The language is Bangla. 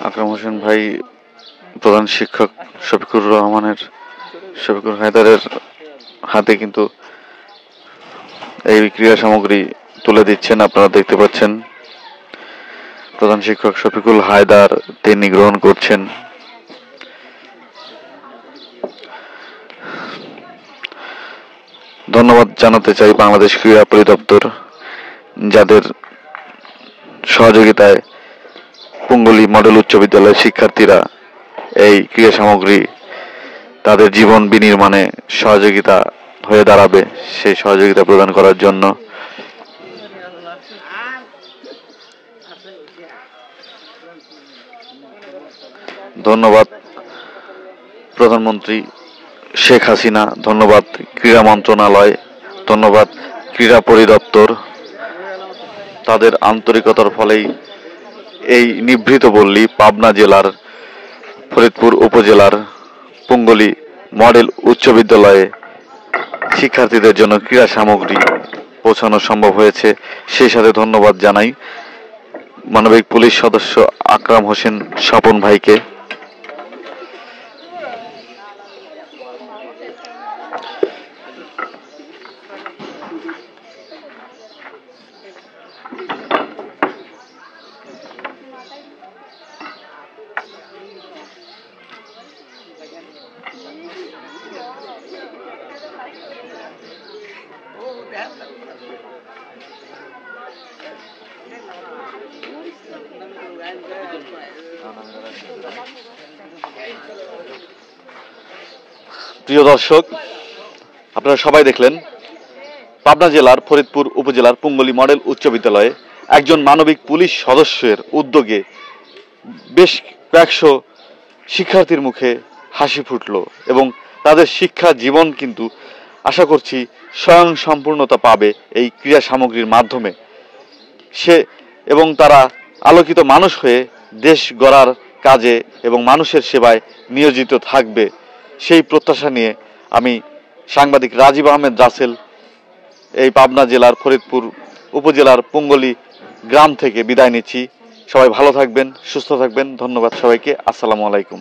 আকরাম হোসেন ভাই প্রধান শিক্ষক শফিকুর হায়দারের হাতে কিন্তু এই ক্রীড়া সামগ্রী তুলে দিচ্ছেন, আপনারা দেখতে পাচ্ছেন। প্রধান শিক্ষক শফিকুল হায়দার তিনি গ্রহণ করছেন। ধন্যবাদ জানাতে চাই বাংলাদেশ ক্রীড়া পরিদপ্তর, যাদের সহযোগিতায় পুঙ্গলী মডেল উচ্চ বিদ্যালয়ের শিক্ষার্থীরা এই ক্রীড়া সামগ্রী তাদের জীবন বিনির্মাণে সহযোগিতা হয়ে দাঁড়াবে, সেই সহযোগিতা প্রদান করার জন্য। ধন্যবাদ প্রধানমন্ত্রী শেখ হাসিনা, ধন্যবাদ ক্রীড়া মন্ত্রণালয়, ধন্যবাদ ক্রীড়া পরিদপ্তর। তাদের আন্তরিকতার ফলেই এই নিভৃত পল্লী পাবনা জেলার ফরিদপুর উপজেলার পুঙ্গলী মডেল উচ্চ বিদ্যালয়ে শিক্ষার্থীদের জন্য ক্রীড়া সামগ্রী পৌঁছানো সম্ভব হয়েছে। সেই সাথে ধন্যবাদ জানাই মানবিক পুলিশ সদস্য আকরাম হোসেন স্বপন ভাইকে। প্রিয় দর্শক, আপনারা সবাই দেখলেন পাবনা জেলার ফরিদপুর উপজেলার পুঙ্গলী মডেল উচ্চ বিদ্যালয়ে একজন মানবিক পুলিশ সদস্যের উদ্যোগে বেশ কয়েকশো শিক্ষার্থীর মুখে হাসি ফুটল এবং তাদের শিক্ষা জীবন কিন্তু আশা করছি স্বয়ং সম্পূর্ণতা পাবে এই ক্রীড়া সামগ্রীর মাধ্যমে। এবং তারা আলোকিত মানুষ হয়ে দেশ গড়ার কাজে এবং মানুষের সেবায় নিয়োজিত থাকবে, সেই প্রত্যাশা নিয়ে আমি সাংবাদিক রাজীব আহমেদ রাসেল এই পাবনা জেলার ফরিদপুর উপজেলার পুঙ্গলী গ্রাম থেকে বিদায় নিচ্ছি। সবাই ভালো থাকবেন, সুস্থ থাকবেন। ধন্যবাদ সবাইকে। আসসালামু আলাইকুম।